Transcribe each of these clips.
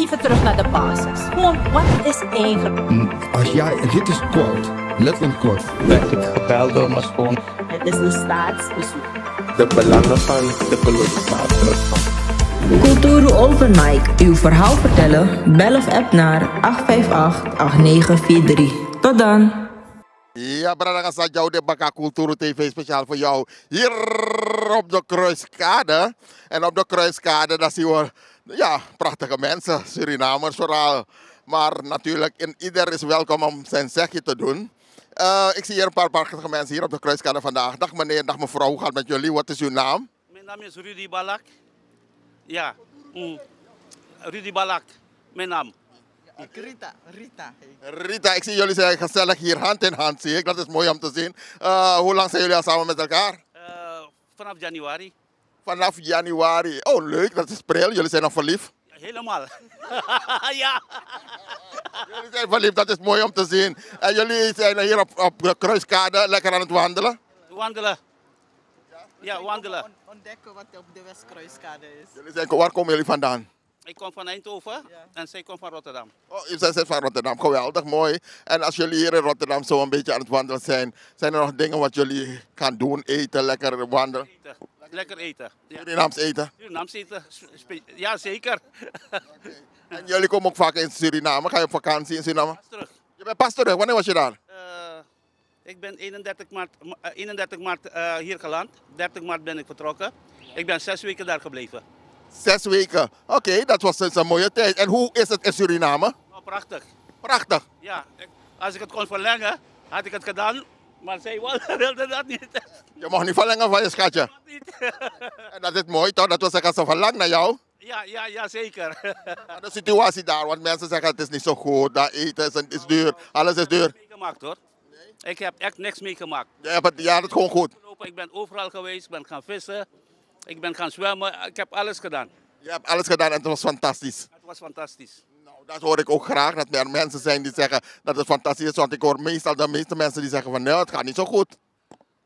even terug naar de basis. Gewoon, wat is eigenlijk? Als jij, dit is kort, letterlijk kort. Werd ik gebeld door mijn schoon. Het is een staatsbezoek. De belangen van de kolonisator. Kulturu Open Mic. Uw verhaal vertellen? Bel of app naar 858-8943. Tot dan. Ja, brada, gaat jou de Baka Cultuur TV speciaal voor jou. Hier op de Kruiskade. En op de Kruiskade, daar zien we ja, prachtige mensen, Surinamers vooral. Maar natuurlijk, ieder is welkom om zijn zegje te doen. Ik zie hier een paar prachtige mensen hier op de Kruiskade vandaag. Dag meneer, dag mevrouw, hoe gaat het met jullie? Wat is uw naam? Mijn naam is Rudy Balak. Ja, Rudy Balak, mijn naam. Rita, ik zie jullie zijn gezellig hier hand in hand, zie ik. Dat is mooi om te zien. Hoe lang zijn jullie al samen met elkaar? Vanaf januari. Vanaf januari. Oh, leuk, dat is pril. Jullie zijn nog verliefd? Helemaal. Ja. Jullie zijn verliefd, dat is mooi om te zien. En jullie zijn hier op de Kruiskade lekker aan het wandelen? Wandelen. Ja, wandelen. Ontdekken wat op de Westkruiskade is. Waar komen jullie vandaan? Ik kom van Eindhoven en zij komt van Rotterdam. Oh, u bent van Rotterdam, geweldig, mooi. En als jullie hier in Rotterdam zo een beetje aan het wandelen zijn, zijn er nog dingen wat jullie gaan doen, eten, lekker wandelen? Lekker eten. Ja. Surinaams eten? Surinaams eten, ja zeker. Okay. En jullie komen ook vaak in Suriname, ga je op vakantie in Suriname? Pas terug. Je bent pas terug, wanneer was je daar? Ik ben 31 maart hier geland, 30 maart ben ik vertrokken. Ik ben 6 weken daar gebleven. 6 weken, oké, dat was een mooie tijd. En hoe is het in Suriname? Oh, prachtig. Prachtig. Ja, als ik het kon verlengen, had ik het gedaan. Maar zij wilde dat niet. Je mag niet verlengen van je schatje. En dat is mooi toch? Dat wil zeggen ze verlangt naar jou. Ja, zeker. De situatie daar, want mensen zeggen het is niet zo goed. Dat eten is duur, alles is duur. Meegemaakt hoor. Nee? Ik heb echt niks meegemaakt. Ja, dat is gewoon goed. Ik ben overal geweest, ben gaan vissen. Ik ben gaan zwemmen, ik heb alles gedaan. Je hebt alles gedaan en het was fantastisch. Het was fantastisch. Nou, dat hoor ik ook graag, dat er mensen zijn die zeggen dat het fantastisch is. Want ik hoor meestal de meeste mensen die zeggen van nee, het gaat niet zo goed.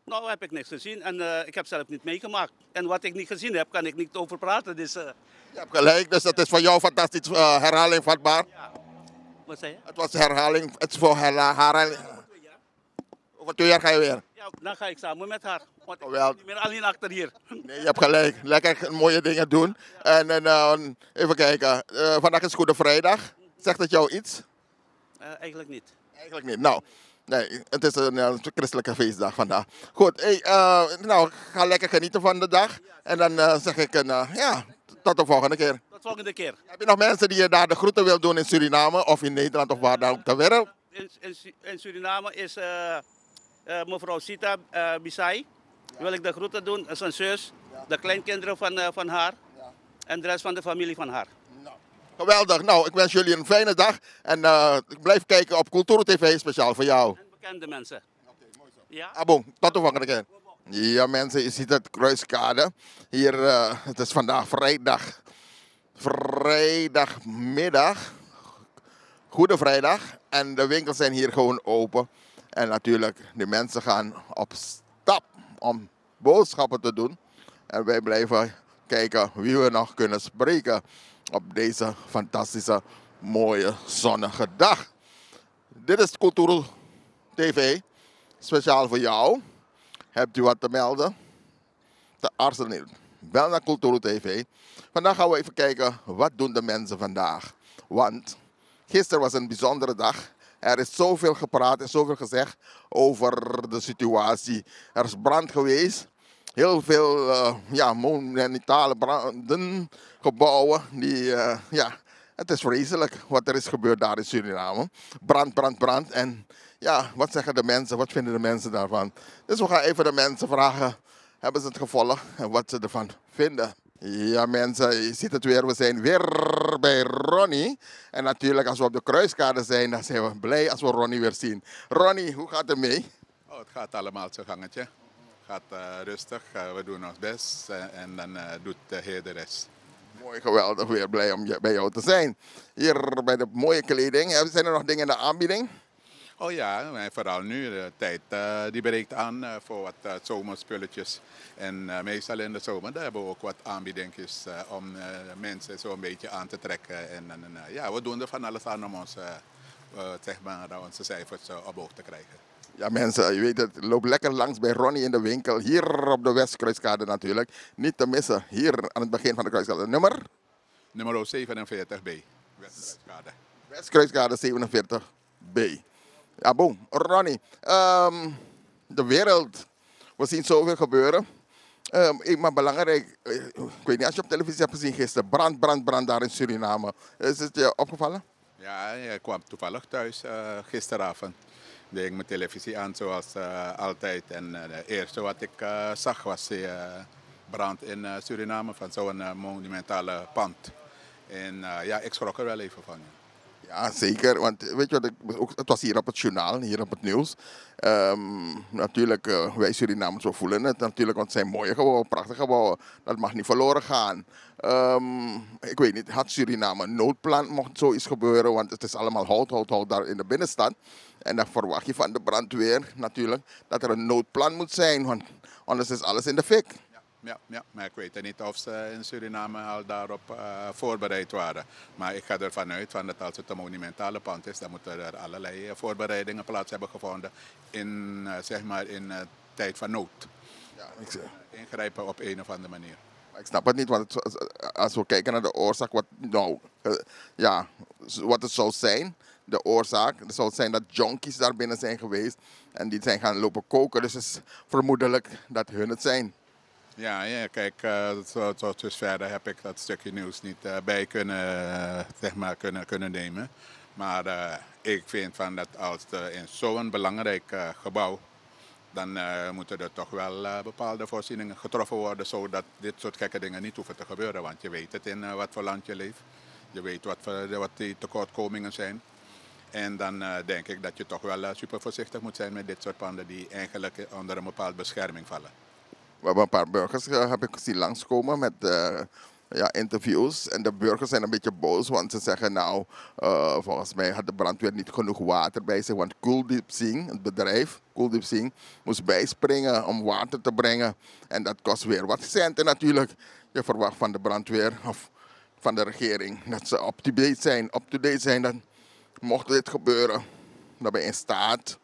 Nou heb ik niks gezien en ik heb zelf niet meegemaakt. En wat ik niet gezien heb, kan ik niet over praten. Dus, Je hebt gelijk, dus het is voor jou fantastisch herhaling vatbaar. Ja. Wat zei je? Het was herhaling, het is voor herhaling. Over 2 jaar ga je weer. Ja, dan ga ik samen met haar. Want ik Wel. ben niet meer alleen achter hier. Nee, je hebt gelijk. Lekker mooie dingen doen. En even kijken. Vandaag is Goede Vrijdag. Zegt het jou iets? Eigenlijk niet. Eigenlijk niet. Nou, nee, het is een christelijke feestdag vandaag. Goed, hey, ga lekker genieten van de dag. En dan zeg ik ja, tot de volgende keer. Tot volgende keer. Heb je nog mensen die je daar de groeten wil doen in Suriname of in Nederland of waar dan ook ter wereld? In Suriname is mevrouw Sita Bisai. Wil ik de groeten doen, zijn zus, de kleinkinderen van haar en de rest van de familie van haar. Nou, geweldig. Nou, ik wens jullie een fijne dag en ik blijf kijken op Kulturu TV speciaal voor jou. En bekende mensen. Oké, mooi zo. Ja? Abon, tot de volgende keer. Ja mensen, je ziet het Kruiskade. Hier, het is vandaag vrijdag. Vrijdagmiddag. Goede vrijdag. En de winkels zijn hier gewoon open. En natuurlijk, de mensen gaan op stap om boodschappen te doen. En wij blijven kijken wie we nog kunnen spreken op deze fantastische, mooie, zonnige dag. Dit is Kulturu TV, speciaal voor jou. Hebt u wat te melden? Te aarzelend. Bel naar Kulturu TV. Vandaag gaan we even kijken, wat doen de mensen vandaag? Want gisteren was een bijzondere dag. Er is zoveel gepraat en zoveel gezegd over de situatie. Er is brand geweest. Heel veel monumentale branden, gebouwen. Het is vreselijk wat er is gebeurd daar in Suriname. Brand. En ja, wat zeggen de mensen? Wat vinden de mensen daarvan? Dus we gaan even de mensen vragen. Hebben ze het gevolgd en wat ze ervan vinden? Ja mensen, je ziet het weer. We zijn weer bij Ronnie. En natuurlijk als we op de Kruiskade zijn, dan zijn we blij als we Ronnie weer zien. Ronnie, hoe gaat het mee? Oh, het gaat allemaal zijn gangetje. Het gaat rustig, we doen ons best en dan doet de Heer de rest. Mooi, geweldig, weer blij om bij jou te zijn. Hier bij de mooie kleding. Zijn er nog dingen in de aanbieding? Oh ja, en vooral nu. De tijd die breekt aan voor wat zomerspulletjes. En meestal in de zomer daar hebben we ook wat aanbiedingjes om mensen zo een beetje aan te trekken. En ja, we doen er van alles aan om zeg maar, onze cijfers op hoog te krijgen. Ja mensen, je weet het, loop lekker langs bij Ronnie in de winkel. Hier op de Westkruiskade natuurlijk. Niet te missen, hier aan het begin van de Kruiskade. Nummer 47B, Westkruiskade. Westkruiskade 47B. Ja, boom. Ronnie, de wereld, we zien zoveel gebeuren. Maar belangrijk, ik weet niet als je op televisie hebt gezien gisteren, brand daar in Suriname. Is het je opgevallen? Ja, ik kwam toevallig thuis gisteravond. Deed ik mijn televisie aan zoals altijd. En het eerste wat ik zag was brand in Suriname van zo'n monumentale pand. En ja, ik schrok er wel even van. Ja, zeker. Want weet je wat, het was hier op het journaal, hier op het nieuws. Natuurlijk, wij Surinamers, we voelen het natuurlijk, want het zijn mooie gebouwen, prachtige gebouwen. Dat mag niet verloren gaan. Ik weet niet, had Suriname een noodplan, mocht zoiets gebeuren, want het is allemaal hout daar in de binnenstad. En dan verwacht je van de brandweer natuurlijk dat er een noodplan moet zijn, want anders is alles in de fik. Ja, maar ik weet niet of ze in Suriname al daarop voorbereid waren. Maar ik ga ervan uit dat als het een monumentale pand is, dan moeten er allerlei voorbereidingen plaats hebben gevonden in, zeg maar in tijd van nood. Ja, ingrijpen op een of andere manier. Ik snap het niet, want als we kijken naar de oorzaak, wat het zou zijn, de oorzaak, het zou zijn dat junkies daar binnen zijn geweest en die zijn gaan lopen koken. Dus het is vermoedelijk dat hun het zijn. Ja, kijk, tot dusver heb ik dat stukje nieuws niet bij kunnen nemen. Maar ik vind van dat als in zo'n belangrijk gebouw, dan moeten er toch wel bepaalde voorzieningen getroffen worden, zodat dit soort gekke dingen niet hoeven te gebeuren. Want je weet het in wat voor land je leeft. Je weet wat die tekortkomingen zijn. En dan denk ik dat je toch wel super voorzichtig moet zijn met dit soort panden die eigenlijk onder een bepaalde bescherming vallen. We hebben een paar burgers heb ik gezien langskomen met interviews. En de burgers zijn een beetje boos, want ze zeggen nou, volgens mij had de brandweer niet genoeg water bij zich. Want Kuldeep Singh, het bedrijf Kuldeep Singh, moest bijspringen om water te brengen. En dat kost weer wat centen natuurlijk. Je verwacht van de brandweer of van de regering dat ze up-to-date zijn. Dan mocht dit gebeuren, dan ben je in staat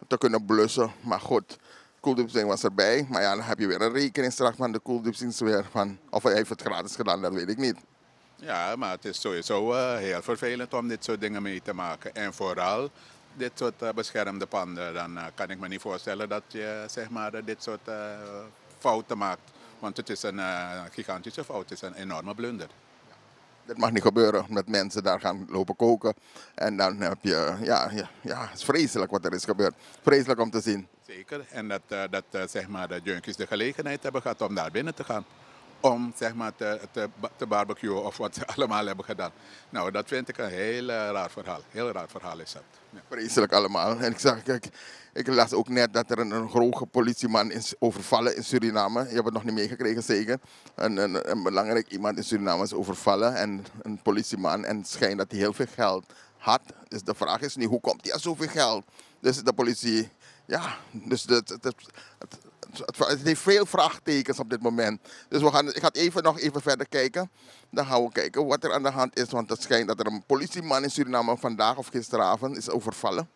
te kunnen blussen. Maar goed. Kuldeep Singh was erbij, maar ja, dan heb je weer een rekening straks van de Kuldeep Singh weer van of hij heeft het gratis gedaan, dat weet ik niet. Ja, maar het is sowieso heel vervelend om dit soort dingen mee te maken. En vooral dit soort beschermde panden, dan kan ik me niet voorstellen dat je zeg maar dit soort fouten maakt. Want het is een gigantische fout, het is een enorme blunder. Dat mag niet gebeuren, dat mensen daar gaan lopen koken. En dan heb je, het is vreselijk wat er is gebeurd. Vreselijk om te zien. Zeker, en dat zeg maar, de junkies de gelegenheid hebben gehad om daar binnen te gaan. Om zeg maar, te barbecuen of wat ze allemaal hebben gedaan. Nou, dat vind ik een heel raar verhaal. Heel raar verhaal is dat. Ja. Vreselijk allemaal. En ik las ook net dat er een grote politieman is overvallen in Suriname. Je hebt het nog niet meegekregen zeker. Een belangrijk iemand in Suriname is overvallen. En een politieman. En het schijnt dat hij heel veel geld had. Dus de vraag is nu, hoe komt hij aan zoveel geld? Dus de politie... Ja, dus het heeft veel vraagtekens op dit moment. Dus ik ga nog even verder kijken. Dan gaan we kijken wat er aan de hand is. Want het schijnt dat er een politieman in Suriname vandaag of gisteravond is overvallen.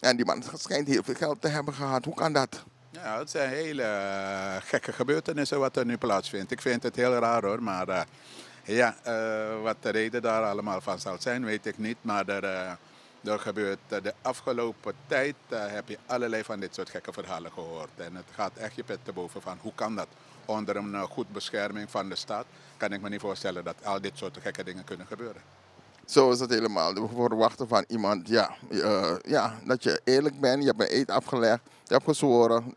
En die man schijnt heel veel geld te hebben gehad. Hoe kan dat? Ja, het zijn hele gekke gebeurtenissen wat er nu plaatsvindt. Ik vind het heel raar hoor, maar wat de reden daar allemaal van zal zijn, weet ik niet. Maar er gebeurt de afgelopen tijd heb je allerlei van dit soort gekke verhalen gehoord. En het gaat echt je pet te boven van hoe kan dat? Onder een goed bescherming van de staat kan ik me niet voorstellen dat al dit soort gekke dingen kunnen gebeuren. Zo is het helemaal. We verwachten van iemand dat je eerlijk bent. Je hebt een eed afgelegd. Je hebt gezworen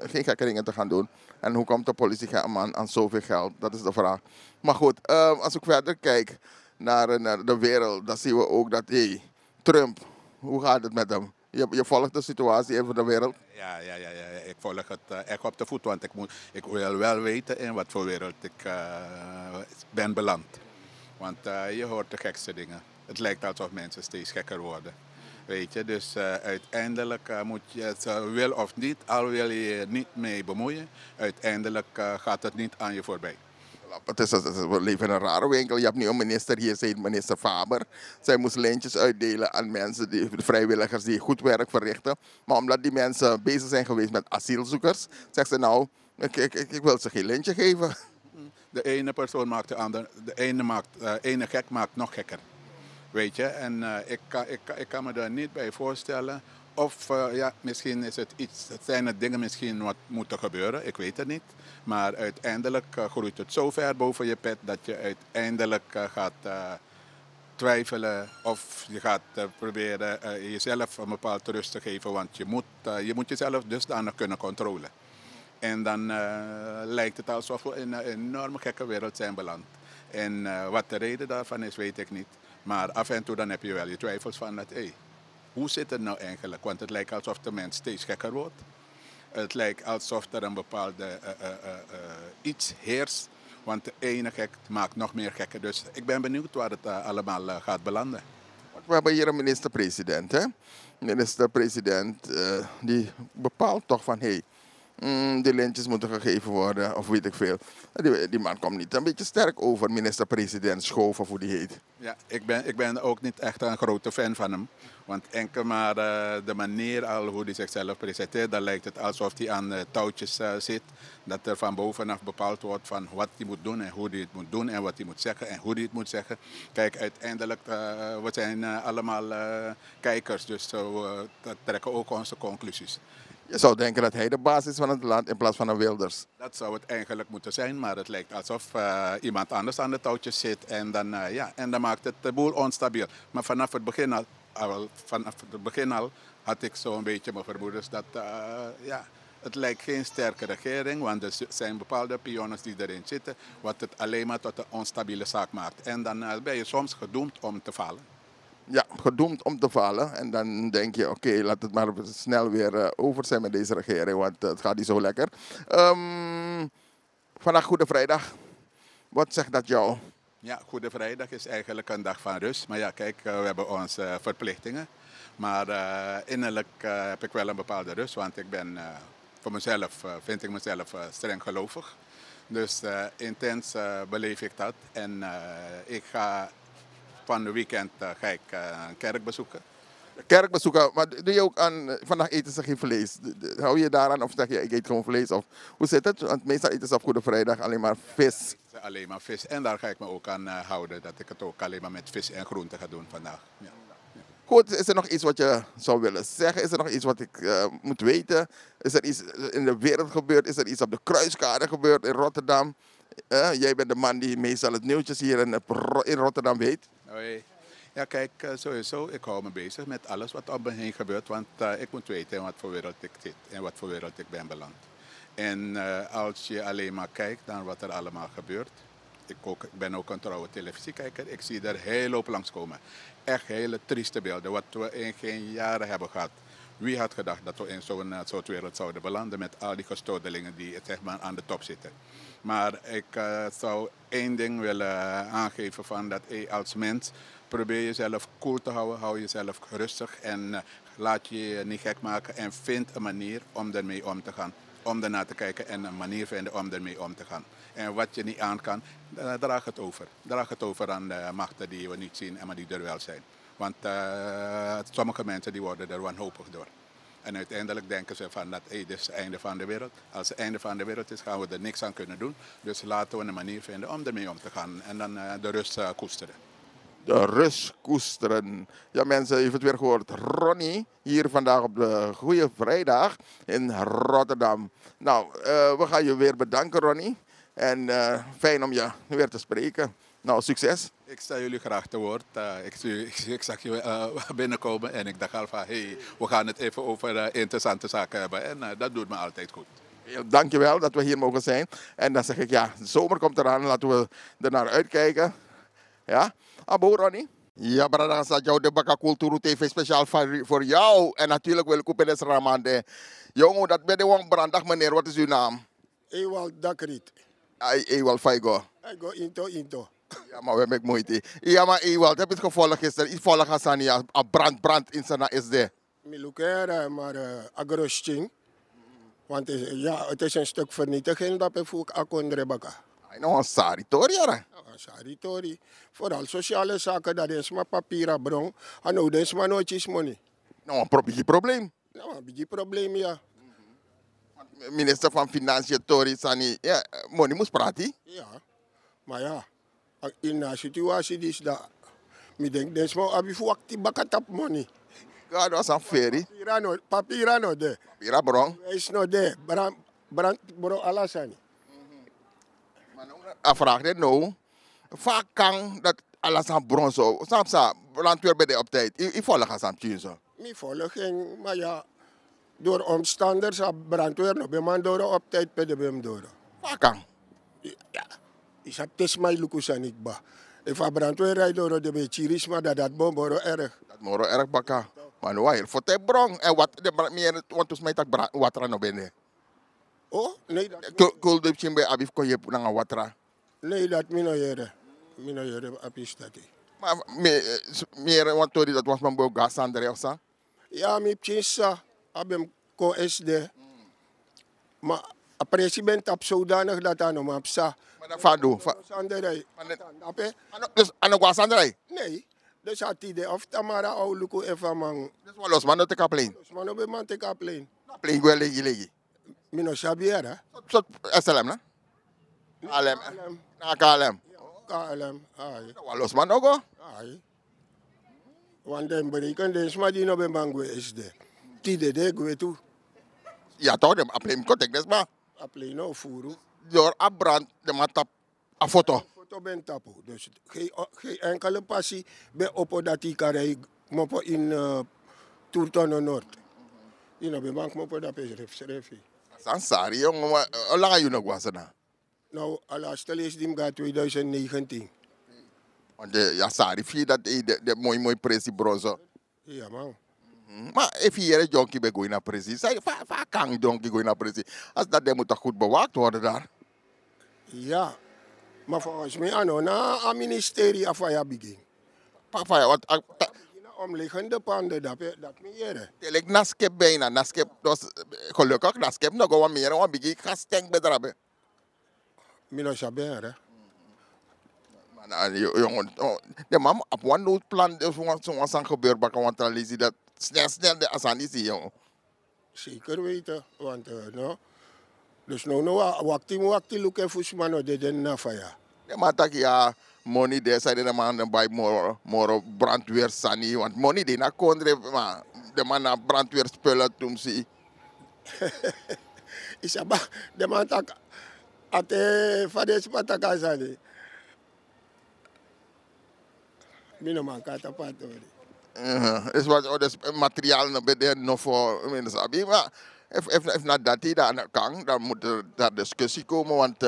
geen gekke dingen te gaan doen. En hoe komt de politieman aan zoveel geld? Dat is de vraag. Maar goed, als ik verder kijk naar de wereld, dan zien we ook dat Trump, hoe gaat het met hem? Je volgt de situatie in de wereld? Ja, ik volg het echt op de voet, want ik wil wel weten in wat voor wereld ik ben beland. Want je hoort de gekste dingen. Het lijkt alsof mensen steeds gekker worden. Weet je, dus uiteindelijk moet je het wil of niet, al wil je je niet mee bemoeien, uiteindelijk gaat het niet aan je voorbij. We leven in een rare winkel. Je hebt nu een minister hier, zei minister Faber. Zij moest lintjes uitdelen aan mensen, de vrijwilligers die goed werk verrichten. Maar omdat die mensen bezig zijn geweest met asielzoekers, zegt ze nou, ik wil ze geen lintje geven. De ene persoon maakt de ander, de ene gek maakt nog gekker. Weet je, en ik kan me daar niet bij voorstellen. Of ja, misschien is het iets, het zijn het dingen misschien wat moeten gebeuren, ik weet het niet. Maar uiteindelijk groeit het zo ver boven je pet dat je uiteindelijk gaat twijfelen of je gaat proberen jezelf een bepaald rust te geven. Want je moet jezelf dusdanig kunnen controleren. En dan lijkt het alsof we in een enorme gekke wereld zijn beland. En wat de reden daarvan is, weet ik niet. Maar af en toe dan heb je wel je twijfels van dat, hoe zit het nou eigenlijk? Want het lijkt alsof de mens steeds gekker wordt. Het lijkt alsof er een bepaalde iets heerst. Want de ene gek maakt nog meer gekken. Dus ik ben benieuwd waar het allemaal gaat belanden. We hebben hier een minister-president. Hè? Minister-president die bepaalt toch van, die lintjes moeten gegeven worden of weet ik veel. Die man komt niet een beetje sterk over, minister-president Schoof of hoe die heet. Ja, ik ben ook niet echt een grote fan van hem. Want enkel maar de manier al hoe hij zichzelf presenteert, dan lijkt het alsof hij aan touwtjes zit. Dat er van bovenaf bepaald wordt van wat hij moet doen en hoe hij het moet doen en wat hij moet zeggen en hoe hij het moet zeggen. Kijk, uiteindelijk, we zijn allemaal kijkers, dus we trekken ook onze conclusies. Je zou denken dat hij de baas is van het land in plaats van een Wilders. Dat zou het eigenlijk moeten zijn, maar het lijkt alsof iemand anders aan de touwtjes zit en dan maakt het de boel onstabiel. Maar vanaf het begin al had ik zo'n beetje mijn vermoedens dat het lijkt geen sterke regering, want er zijn bepaalde pionnen die erin zitten, wat het alleen maar tot een onstabiele zaak maakt. En dan ben je soms gedoemd om te falen. Ja, gedoemd om te vallen. En dan denk je, oké, laat het maar snel weer over zijn met deze regering, want het gaat niet zo lekker. Vandaag Goede Vrijdag. Wat zegt dat jou? Ja, Goede Vrijdag is eigenlijk een dag van rust. Maar ja, kijk, we hebben onze verplichtingen. Maar innerlijk heb ik wel een bepaalde rust, want ik ben voor mezelf, vind ik mezelf streng gelovig. Dus intens beleef ik dat. En ik ga van de weekend ga ik een kerk bezoeken. Kerk bezoeken, maar doe je ook aan, vandaag eten ze geen vlees. Hou je daaraan of zeg je, ik eet gewoon vlees? Of, hoe zit het? Want meestal eten ze op Goede Vrijdag alleen maar vis. Alleen maar vis. En daar ga ik me ook aan houden, dat ik het ook alleen maar met vis en groenten ga doen vandaag. Ja. Goed, is er nog iets wat je zou willen zeggen? Is er nog iets wat ik moet weten? Is er iets in de wereld gebeurd? Is er iets op de Kruiskade gebeurd in Rotterdam? Jij bent de man die meestal het nieuwtjes hier in Rotterdam weet. Hoi. Ja, kijk, sowieso, ik hou me bezig met alles wat om me heen gebeurt. Want ik moet weten in wat voor wereld ik zit en wat voor wereld ik ben beland. En als je alleen maar kijkt naar wat er allemaal gebeurt. Ik ben ook een trouwe televisiekijker. Ik zie er heel hoop langskomen. Echt hele trieste beelden, wat we in geen jaren hebben gehad. Wie had gedacht dat we in zo'n soort wereld zouden belanden met al die gestoordelingen die zeg maar, aan de top zitten. Maar ik zou één ding willen aangeven van dat als mens probeer jezelf cool te houden, hou jezelf rustig en laat je niet gek maken en vind een manier om ermee om te gaan. Om ernaar te kijken en een manier vinden om ermee om te gaan. En wat je niet aan kan, draag het over. Draag het over aan de machten die we niet zien, maar die er wel zijn. Want sommige mensen die worden er wanhopig door. En uiteindelijk denken ze van dat dit is het einde van de wereld. Als het einde van de wereld is, gaan we er niks aan kunnen doen. Dus laten we een manier vinden om ermee om te gaan. En dan de rust koesteren. De rust koesteren. Ja mensen, je hebt het weer gehoord. Ronnie, hier vandaag op de Goede Vrijdag in Rotterdam. Nou, we gaan je weer bedanken Ronnie. En fijn om je weer te spreken. Nou, succes. Ik sta jullie graag te woord. Ik zag je binnenkomen en ik dacht al van, we gaan het even over interessante zaken hebben. En dat doet me altijd goed. Dankjewel dat we hier mogen zijn. En dan zeg ik, ja, de zomer komt eraan. Laten we er naar uitkijken. Ja, abo Ronnie. Ja, maar dan staat jou de Baka Kulturu TV speciaal voor jou. En natuurlijk wil ik op het Ramande. Jongen, dat ben de Wang Brandag meneer. Wat is uw naam? Ewald Dakriet. Ewald Faigo. I go into. Ja, maar we hebben moeite. Ja, maar Ewald, heb je het gevolg gisteren? Iets volg als aan je brand in zijn is de. Milukera, maar agrosting. Want het is een stuk vernietiging dat we voor akondrebaka. Hij nou een saritori, ja. Saritori. Vooral sociale zaken, dat is maar papieren bron. En nou, dat is maar nooit money. Nou, een probleem. Nou, een beetje probleem, ja. Minister van Financiën, Tori Sani, ja, money moest praten. Ja, maar ja, in een situatie is dat, ik denk, dat is maar abi voor actie bakatap money. Ja, dat was een ferie. Papieren no de. Papieren bron. Is no de, brand bro alasani. Ik vraag dit nou, vaak kan dat alles aan bron zo. Snap je, brandweer bij de op tijd. Ik volg als aan het zo. Ik volg ging, maar ja, door omstanders, brandweer no bij man door op tijd bij de bem door. Vaak kan. Ja, is het is mijn lukusan ik ba. If brandweer rijdt door de bechiris, maar dat bomboro erg. Dat moro erg bakka. Maar nu hier voor de bron en wat de meer want dus mij tak water no binnen. Oh, nee dat. Kul de chimbe abif ko je na water. Nee dat mino jere apistati. Maar meer want tori dat was man bo gas aan de rechtsa. Ja, mi pchinsa abem ko SD. Maar a president op zodanig dat aan om apsa. Maar dat van doen. Sanderij. Dus aan de gas aan de Nee. Dus had hij de of tamara au luku even man. Dus wel los man dat ik apleen. Dus man op man te kapleen. Apleen wel legi. Mino sabiera. Zo SLM na. KLM. Na KLM. KLM. Ai. Wel los man ook. Ai. Want den bereken den smadino be mangwe is de. Tide de gwe tu. Ja toch dem apleen kotek des maar. Apleen no furu. Door abrand de matap a foto. Foto ben tapu. Dus geen enkele passie bij oppo dat die karei mopo in Tourtono Noord. In de bank mopo dat is refi. Sansari jongen, maar hoe lang je nog was na? Nou, alaste is die gaat 2019. Want ja, sorry, vier dat de mooi presie brozo. Ja man. Maar even hier een jonkie bij goeie naar presie. Vaak kan jonkie goeie naar presie. Als dat moet toch goed bewaakt worden daar. Ja. Maar volgens mij na een ministerie af ja begin. Papa, ja, wat omliggende panden dat meer. Telek naskep bijna, naskep dus gelukkig naskep nog wat meer, want begin gastenk bedraben. Mino saber hè. Maar jongen, de mam op one note plan dus wat zo'n gebeurt bakken want dan lees je dat snel de asani zie jongen. Zeker weten, want no. Dus nou wakti lukken fusmano de den nafaya. Ja, maar tak ja money de zijn de man bij more brandweer sani want money die na kondre maar de man na brandweer spullen toen zie. Isaba de man tak ate fades pataka sani. Mino man kata patori. Is wat dus materiaal nog bij de nog voor mensen abi maar if na dat die daar kan dan moet er daar discussie komen want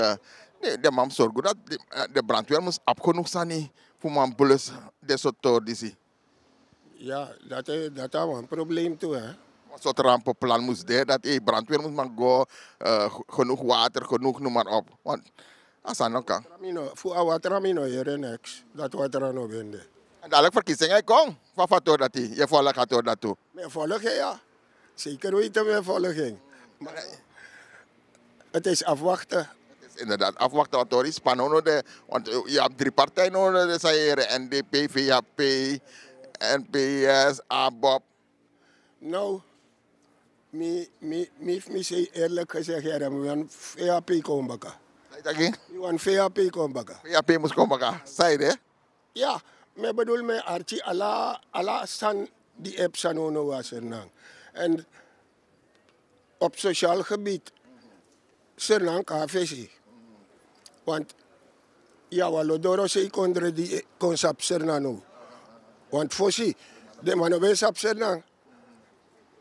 de man zorgt dat de brandweer moet op genoeg zijn voor man plus de soort die. Ja, dat is een probleem toe hè. Wat soort rampenplan moest dat brandweer moet man go genoeg water genoeg noem maar op want als dat nog kan. Voor water mino hier niks dat water no bende. En dadelijk verkiezingen kom. Wat door dat je volgt gaat door dat toe. Meer volgen ja. Zeker weten meer volging. Maar het is afwachten. Inderdaad, afwachten wat er is. Spannend, want je hebt 3 partijen nodig. Dat zijn NDP, VHP, NPS, ABOP. Nou, ik zeg eerlijk gezegd, we gaan VHP komen bakken. We gaan VHP komen bakken. VHP moest komen bakken, zei je? Ja, ik bedoel met Archie, alla san die app sanono was er nang. En op sociaal gebied, Sernang KVC. Want ja, walodoro se kondre die concept Sernano. Want fosi, de man wees op Sernang.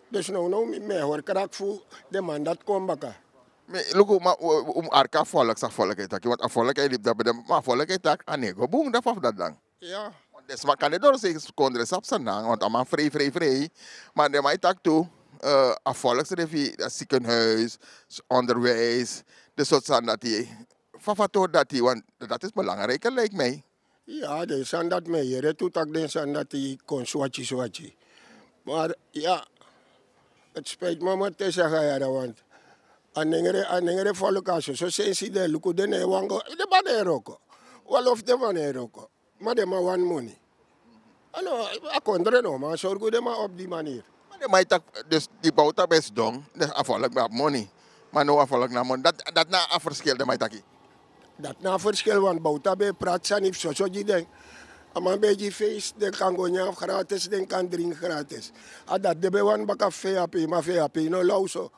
Dus nou, me hoor krak voor de man dat komt bakken. Look, maar arka volk zag volk het. Want a volk liep dat bij de maar volk het tak anego boom dat af dat dan. Ja. Dus wat kan je door zeggen kondre sap Sernang, want allemaal vrij. Maar de mij tak toe. Volksrevie, ziekenhuis, onderwijs, de soort van dat die. Van dat die, want dat is belangrijk lijkt mij. Ja, de zijn dat mee. Je redt ook de zijn dat die kon swatje. Maar ja, het spijt me maar te zeggen, ja, want anengere volk als zo zijn ze de luku de ne wango de banero ko. Wel of de banero ko. Maar de ma one money. Ano, akondre no, maar zorg de maar op die manier. Maar de mij dus die bouwt best dong, dus afvallig met money. Maar nou afvallig naar money. Dat na afverschil de mij taki. Dat na verschil, want bouwt bij praat zijn niet zo die denk. Maar een beetje feest, dan kan go gratis, dan kan drink gratis. Dat de bewan baka VAP, maar VAP no lauso.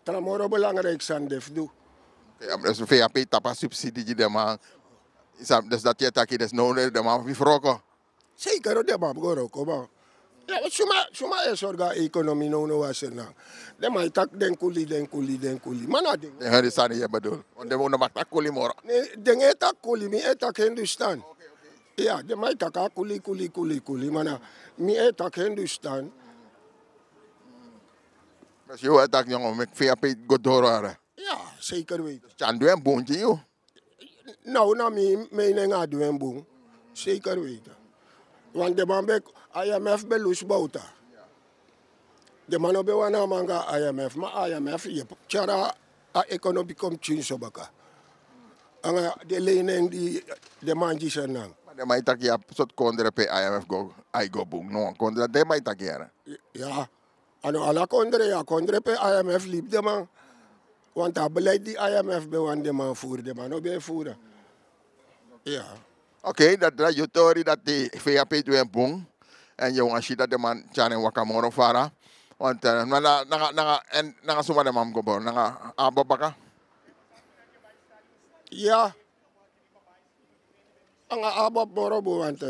Tramoro belangrijk zijn def doe. Ja, dus VAP tapa subsidie die de man. Dus dat je taki dus nodig de man wie vroegen. Zeker de man goroko man. Ja, suma is orga economie no was er nou. De man tak den kuli. Mana ding. De hele staan je bedoel. Want de wonen maakt kuli moro. Nee, den etak kuli, mi etak Hindustan. Ja, de man tak kuli. Mana mi etak Hindustan. Dus je etak jongen met VAP godorare. Ja, zeker weten. Chan doe een boontje joh. Nou, na mi mening a doen boom. Zeker weten. Want de man bek IMF belus bouta. De man obe wana manga IMF, maar IMF je chara a economie komt chin so baka. Anga de lening die de man die zijn nang. Maar de mij tak ja soort kondre pe IMF go boom. No kondre de mij tak ja. Ja. Ano ala kondre pe IMF liep de man. Want dat beleid die IMF bewan de man voeren, de man obe voeren. Ja. Oké, dat je theorie dat die VAP doet een boom. En je als je dat de man Chan en Wakamoro vara. Want naga suma de man gobor, naga ababaka. Ja. Anga abab morobo want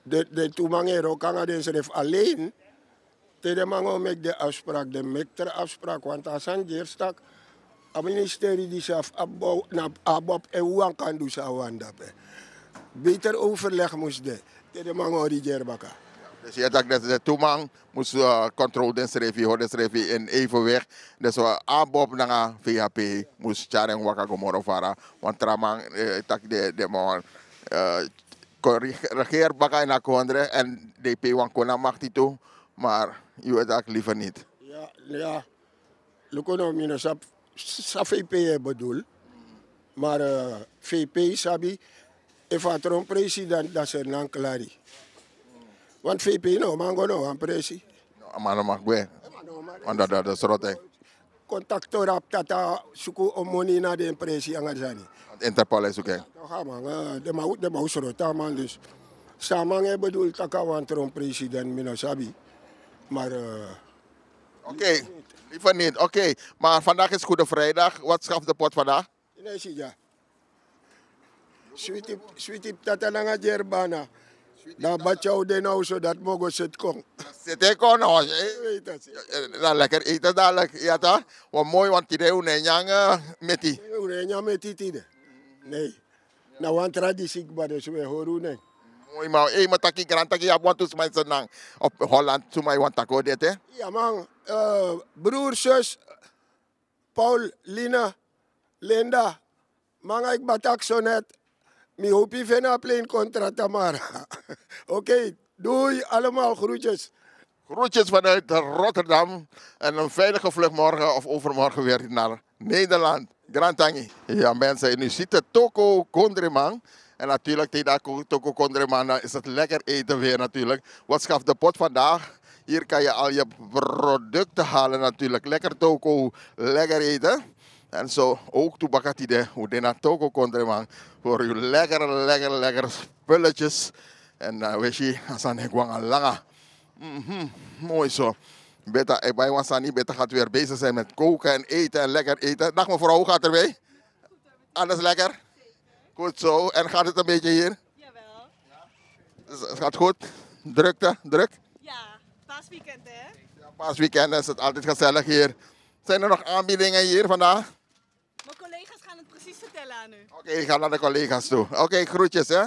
de toemangero kanga den schrijf alleen. Te de mango make de afspraak, de mekter afspraak, want als een dierstak, het ministerie die zelf abab en hoe kan doen zou wandapen. Beter overleg moest de mango die dierbaka. Dus je dacht dat de toeman moest controle den schrijf in evenweg. Dus abab na VHP moest Charen Waka Gomoro vara. Want tramang tak de man regeer baka in akondre en DP wan kona macht die toe. Maar je dacht liever niet. Ja. Lukono no sa VP bedoel. Maar VP sabi if er een president dat ze nan klari. Want VP no mango no een presi. Maar no mag we. Want dat is rotte. Contactor rap tata suku omoni na de presi angazani. Interpol is oké. Ja man, de mau sorota man dus. Samang bedoel taka want er een president mino sabi. Maar oké, liever niet. Oké, maar vandaag is Goede Vrijdag. Wat schaft de pot vandaag? Nee, zie je. Sweetie tata nanga jerbana. Na batjou de nou zo dat mogo zit kon. Zit ik kon nou. Nou, lekker eten dadelijk. Ja toch? Wat mooi, want die unenyang met die. Unenyang met die tide. Nee. Nou, want traditie ik bade zo we horen nee. Mooi maar, maar taki grantaki ja want dus mensen nang op Holland zo mij want tako dit hè? Ja man, broer, zus, Paul, Lina, Linda, man ik batak zo net. Mi hoop je vena plein contract maar. Oké, doei allemaal groetjes. Groetjes vanuit Rotterdam en een veilige vlucht morgen of overmorgen weer naar Nederland. Grand Tangi. Ja mensen, nu ziet het Toko Kondreman. En natuurlijk, tegen Toko Kondreman is het lekker eten weer natuurlijk. Wat schaft de pot vandaag? Hier kan je al je producten halen natuurlijk. Lekker Toko, lekker eten. En zo ook toebakatide, hoe de naar Toko Kondreman. Voor je lekker spulletjes. En weet je, als aan ik wang langa. Mooi zo. Beta, bij Wansani, Beta gaat weer bezig zijn met koken en eten en lekker eten. Dag mevrouw, hoe gaat het erbij? Alles lekker? Goed zo. En gaat het een beetje hier? Jawel. Dus het gaat goed? Druk? Ja, paasweekend hè? Ja, paasweekend is het altijd gezellig hier. Zijn er nog aanbiedingen hier vandaag? Mijn collega's gaan het precies vertellen aan u. Oké, ik ga naar de collega's toe. Oké, groetjes hè?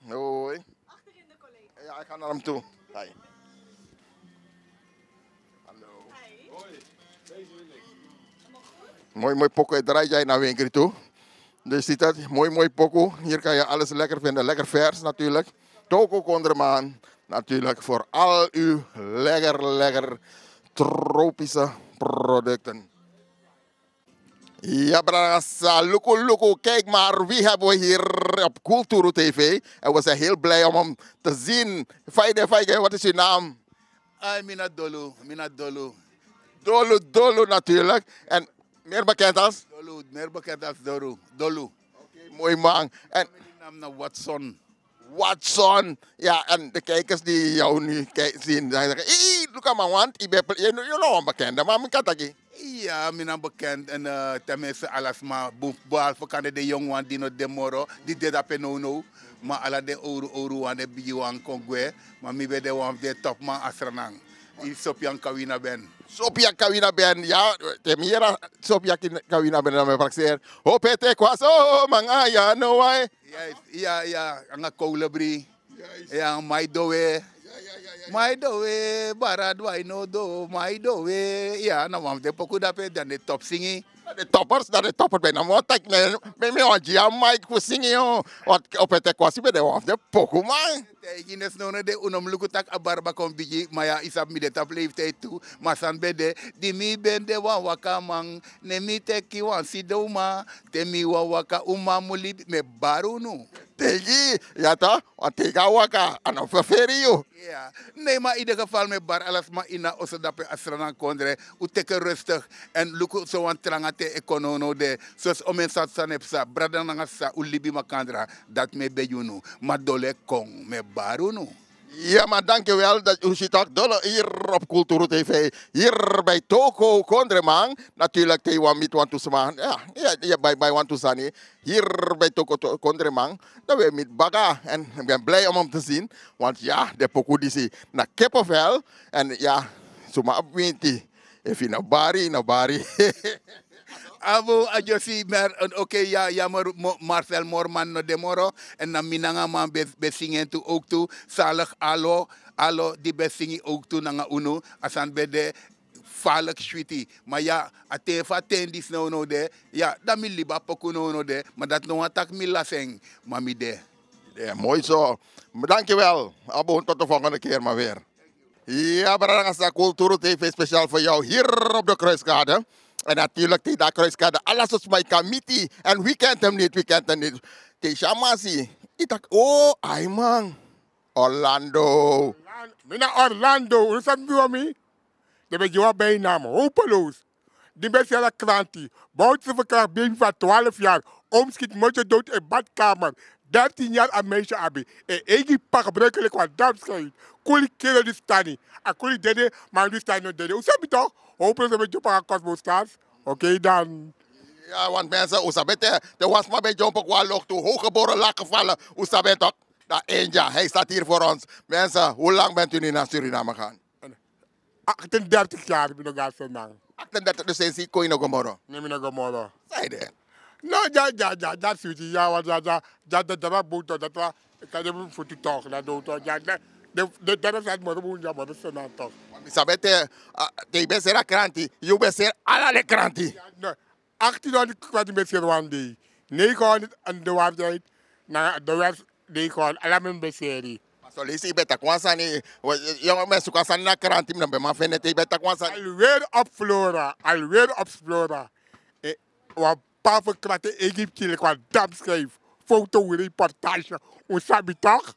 Hoi. Achterin de collega. Ja, ik ga naar hem toe. Hi. Mooi pokoe draai jij naar winkel toe. Dus je ziet het, mooi pokoe. Hier kan je alles lekker vinden. Lekker vers natuurlijk. Toko Konderman. Natuurlijk voor al uw lekker tropische producten. Ja, brasa, luku. Kijk maar, wie hebben we hier op Kulturu TV? En we zijn heel blij om hem te zien. Faide, wat is uw naam? Mina Dolu. Dolu natuurlijk. En meer bekend als? Dolu. Okay, mooi man. En mijn naam is Watson. Ja, en de kijkers die jou nu zien, dan zeggen, look maar, want je bent een bekende, maar ik kan dat niet. Ja, ik ben bekend en tenminste alles maar behalve kan de jongen die nog demoro, die deed dat no. Maar alle de oru aan de bijuan kongwe, maar mi ben de one de topman asranang. I Sopian Kawina ben. Sophia Kawina ben, ja, temira Sophia Kawina ben dan me praxeer. Hopete kwaso mangaya no why. Ja, anga kolibri. Ja, maidowe. Maidowe, baradwai no do, maidowe. Ja, nou want de poku dape dan de top singi. De toppers, dat de topper bijna wat ik me on ja Mike voor zingen wat op het kwasi bij de of de poku man. Ik is nou de unomlukutak abarba kon biji, maar ja isab mi de tap leeftijd toe, maar san bede di mi ben de wan waka man, ne mi teki wan sidoma, te mi wan waka umamuli me barunu. Tegi, ja toch? Want tega waka, en op ferio. Ja, nee, maar in ieder geval met bar alles maar ina osodape asranan kondre, uteke rustig en luku zo wan trangate ekonono de, zoals omen sat sanepsa, bradananga sa ulibi makandra, dat me bejunu, maar dole kong me barunu. Ja, maar dankjewel dat u ziet ook dolle hier op Kulturu TV. Hier bij Toko Kondreman. Natuurlijk, te wan met wan toesmaan. Ja, bij wan toesani. Hier bij Toko Kondreman. Dat we met baga. En ik ben blij om hem te zien. Want ja, de pokoe die zie naar kippenvel. En ja, zomaar op winti. Even naar bari. Abo ajosi mer oké ja Marcel Morman no demoro en na minanga man besingen tu ook tu salig alo die besingi ook tu nanga unu asan bede falak sweetie maar ja atefa tendis no de ja da mi liba poku no de maar dat no attack mi laseng mami de. Ja, mooi zo. Dankjewel. Abo, tot de volgende keer maar weer. Ja, Brarangasa Kulturu TV speciaal voor jou hier op de Kruiskade. En natuurlijk, die daar Kruiskade, alles is mijn committee. En wie kent hem niet, Die Shamasi. Ik dacht, oh, ay man. Orlando. Mina Orlando, hoe zijn we mee? Dat ben jouw bijnaam, hopeloos. Die ben zelf krantie. Bouwt ze verkracht baby van 12 jaar. Omschiet moeder dood in badkamer. 13 jaar aan meisje abi. En ik pak gebruikelijk wat damschijt. Kuli keren die stani. En kuli dede, maar die stani no dede. Hoe zeg je toch? Hopelijk dat we je pak Cosmo Stars. Oké dan. Ja, want mensen, hoe sabet de was maar bij John Pokwa log toe. Hooggeboren lak gevallen. Hoe sabet toch? Dat Inja, hij staat hier voor ons. Mensen, hoe lang bent u nu naar Suriname gaan? 38 jaar ben ik nog zo lang. 38, dus sinds ik kon je nog gomorro? Nee, ik nog gomorro. Zei je? Nou, ja, dat is het. Ja, want dat was boet, dat was, ik kan hem voor te toch, dat doet toch. Ja, dat is het morgen, ja, maar dat is dan toch. Sabete, je bent zeer kranti, je bent zeer alle kranti. 1800 kwam ik met Rwanda. 900 aan de waarheid, naar de West 900, allemaal bij serie. Zo lees je bij Takwasani, jonge mensen kwamen naar kranti, maar bij mij vinden het bij Takwasani. Alweer op Flora. Wat paar verkrachten Egypte, wat damschrijf, foto, reportage, hoe sabi toch?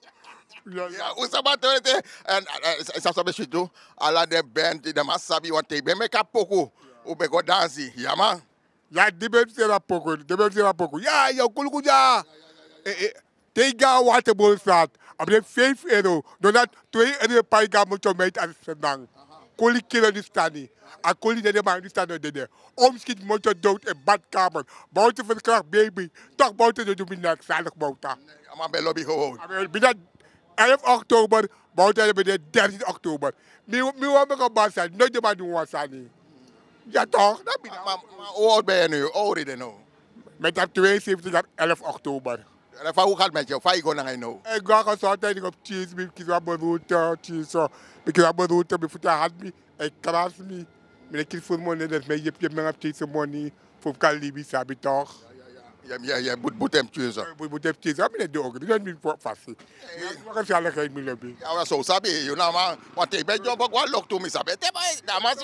Ja, hoe sabi toch? En sabi je doen, alla de band, de masabi, want ik ben met kapoko, hoe ben ik dansen, ja man. Ja, die ben je poko, ja, jouw kulukuja. Tegen waterbol staat, op de 5 euro, doordat 2 euro per jaar moet je mee aan het dang. Kuli kilo die staan niet. En kuli de man die staan niet. Omschiet moet je dood in badkamer. Buiten verkracht baby. Toch buiten de dominant zalig buiten. Nee, maar bij lobby gewoon. Binnen 11 oktober, buiten de 13 oktober. Mi wil me gebaat zijn, nooit de man doen wat zijn. Ja toch? Maar hoe oud ben je nu? Hoe oud is je nu? Met dat 72 jaar 11 oktober. En hoe gaat het met jou? Waar ga je nou? Ik ga gezondheid op cheese, ik kies wat beroerte, cheese. Ik kies wat beroerte, ik voet aan me, ik kras me. Ik kies voor money, dat mij je hebt cheese money, voor Calibi, sabi toch? Je moet hem kiezen. Je moet hem kiezen. Ik ben ook niet vast. Maar gezelligheid moet hebben. Ja, maar zo sabi je nou maar. Want ik ben jump ook wel lok toe, sabi. Maar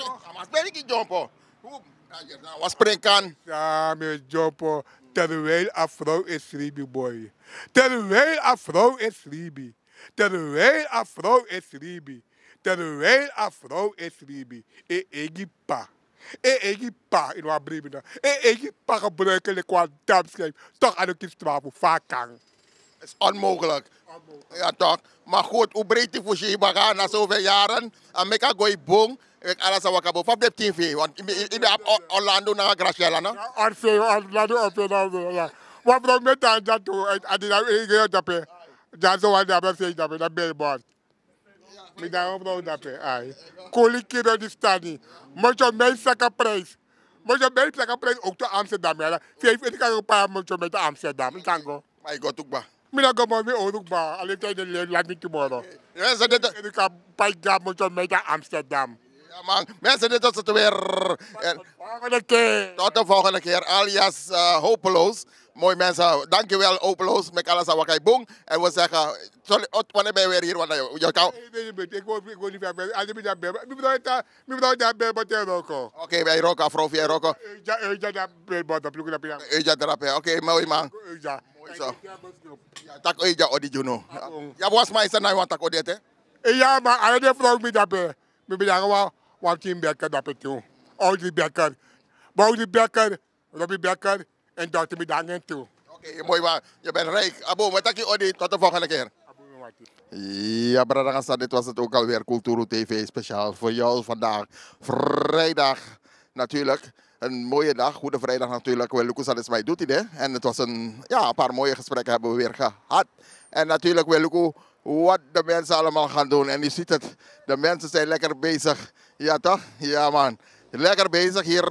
ben ik jump. Wat spring kan? Ja, mijn jump. Terwijl een vrouw is Ribi boy. Terwijl een vrouw is Ribi. Terwijl een vrouw is Ribi. Terwijl een vrouw is Ribi. Egipa. Egipa in wat brieven. Egipa gebruiken qua damschijf. Toch aan de straffen vaak kan. Het is onmogelijk. Ja toch. Maar goed, hoe breed die voor je gaan na zoveel jaren? En ik ga gooi boom. Ik alles aan wakabo. Van de TV. Want ik ben op Orlando naar Graciela, no? Orlando op Orlando. Wat brengt me dan dat toe? En die nou dat pe. Dat zo wat dat zeg dat pe. Dat billboard. Ik daar op dat pe. Ai. Kolikiro die staan niet. Moet je mij zeggen prijs. Moet je mij zeggen prijs ook te Amsterdam. Ja. Ik kan een paar moet je met Amsterdam. Ik kan go. Maar ik ga ook ba. Ik ga go met ook ba. Alleen tijd de laat niet tomorrow. Ja, ze dit. Ik kan bij gap moet je met Amsterdam. Ja man, mensen dit is het weer. Tot de volgende keer. Alias Hopeloos. Mooi mensen, dankjewel Hopeloos. Met alles aan wat boom. En we zeggen, sorry, wanneer ben je weer hier? Want je kan... Ik wil niet meer. Als je daar bent, ik daar bij roken. Oké, wij roken, afro via roken. Ja, daar bent dat ploeg dat ja, daar. Oké, mooi man. Ja. Mooi zo. Ja, tak ja, odi juno. Ja, was mij zijn nou want tak odi het. Ja, maar alle de vrouw met dat be. Me ben gewoon wat team Becker dat het toe. Audrey Becker. Audrey Becker, Robbie Becker en Dr. Midangen toe. Oké, mooi man. Je bent rijk. Abo, met takje odi. Tot de volgende keer. Ja, Bradagasa, dit was het ook alweer Kulturu TV speciaal voor jou vandaag. Vrijdag natuurlijk. Een mooie dag, Goede Vrijdag natuurlijk. Wel, Lucas is mij doet hij. En het was een paar mooie gesprekken hebben we weer gehad. En natuurlijk, wel, Lucas, wat de mensen allemaal gaan doen. En je ziet het, de mensen zijn lekker bezig. Ja toch? Ja man, lekker bezig hier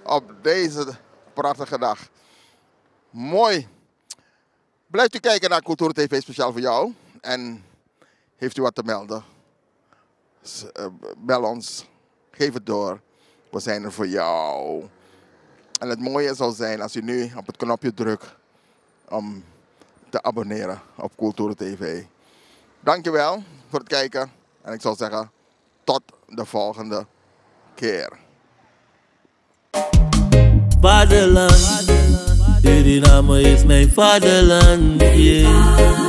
op deze prachtige dag. Mooi. Blijft u kijken naar Kulturu TV speciaal voor jou. En heeft u wat te melden? Bel ons. Geef het door. We zijn er voor jou. En het mooie zou zijn als u nu op het knopje drukt om te abonneren op Kulturu TV. Dankjewel voor het kijken. En ik zou zeggen, tot de volgende keer. Vaderland, Suriname is mijn vaderland. Yeah.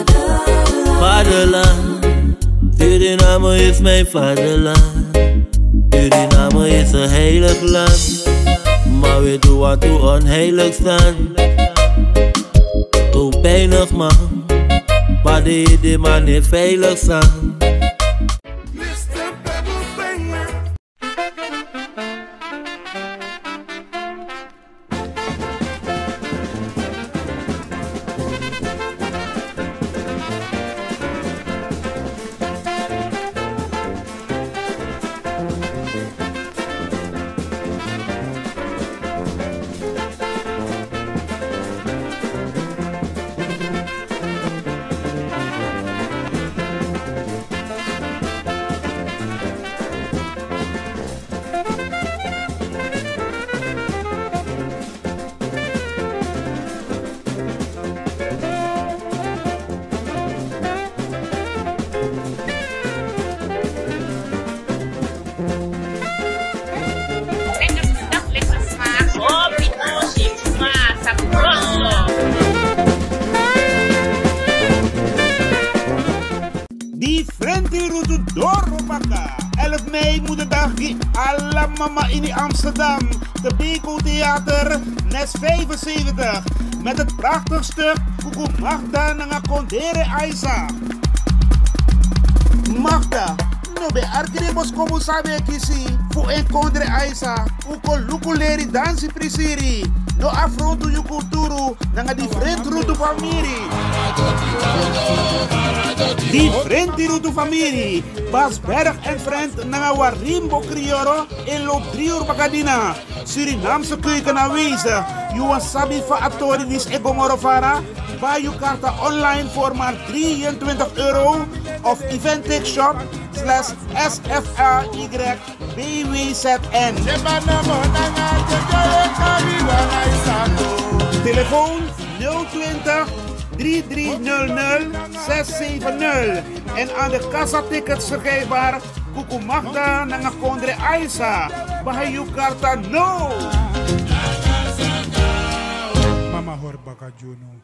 Vaderland, Suriname is mijn vaderland. Suriname is een heilig land, maar weet u wat u onheilig staan? Hoe pijnig man, maar de man niet veilig staan. Mama in Amsterdam, de Beko Theater, Nes 75, met het prachtig stuk Kuku Magda Nanga Kondere Aisa. Magda, no be arkidemos como sabe kisi, fu enkondre Aisa, uko lukuleri dansi prisiri, no afronto yu kulturu, nanga different rutu famiri. Different rutu famiri, Bas Berg en Friend nanga warimbo crioro in loop 3 uur bakadina. Surinaamse keuken aanwezig. You wasabi fa atorinis e gomorofara. Buy je kaarten online voor maar €23 of Eventix shop/SFRYBWZN. Telefoon 020 3300 670. En aan de kassa-tickets verkrijgbaar Kuku Magda Nanga Kondre Aisa. Bahayu Karta no! Mama Horbaka Juno.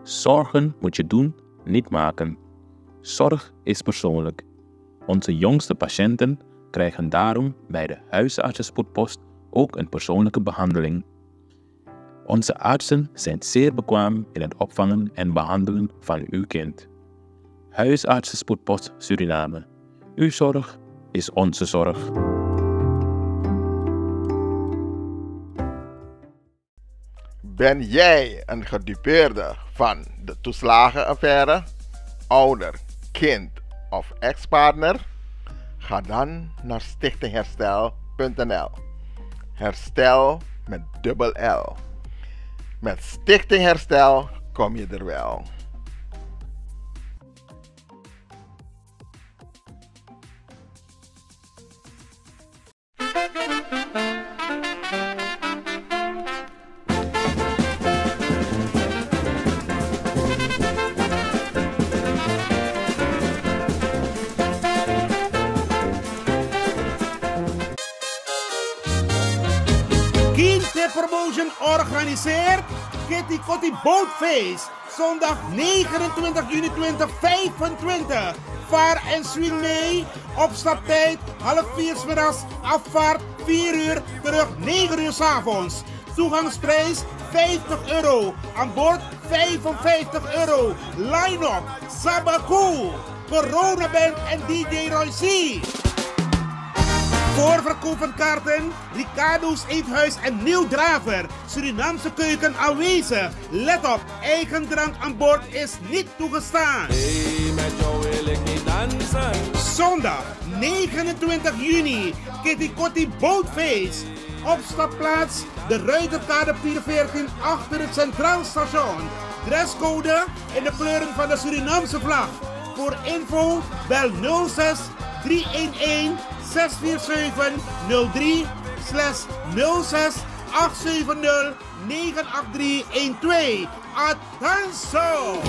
Zorgen moet je doen, niet maken. Zorg is persoonlijk. Onze jongste patiënten krijgen daarom bij de huisartsenspoedpost ook een persoonlijke behandeling. Onze artsen zijn zeer bekwaam in het opvangen en behandelen van uw kind. Huisartsenspoedpost Suriname. Uw zorg is onze zorg. Ben jij een gedupeerde van de toeslagenaffaire, ouder, kind of ex-partner? Ga dan naar stichtingherstel.nl. Herstel met dubbel L. Met Stichting Herstel kom je er wel. Promotion organiseert Kitty Kotti Boatface. Zondag 29 juni 2025. Vaar en swing mee. Opstaptijd 3:30 's middags. Afvaart 4 uur. Terug 9 uur 's avonds. Toegangsprijs €50. Aan boord €55. Line-up Sabaku, Coronaband en DJ Roy C. Voorverkoop van kaarten, Ricardo's Eethuis en Nieuw Draver. Surinaamse keuken aanwezig. Let op, eigen drank aan boord is niet toegestaan. Hey, met jou wil ik niet dansen. Zondag 29 juni, Kitty Kotti Boatface. Opstapplaats, de Ruiterkade 14 achter het Centraal Station. Dresscode in de kleuren van de Surinaamse vlag. Voor info bel 06 311 647 03 /06 870 98312. Attenzo!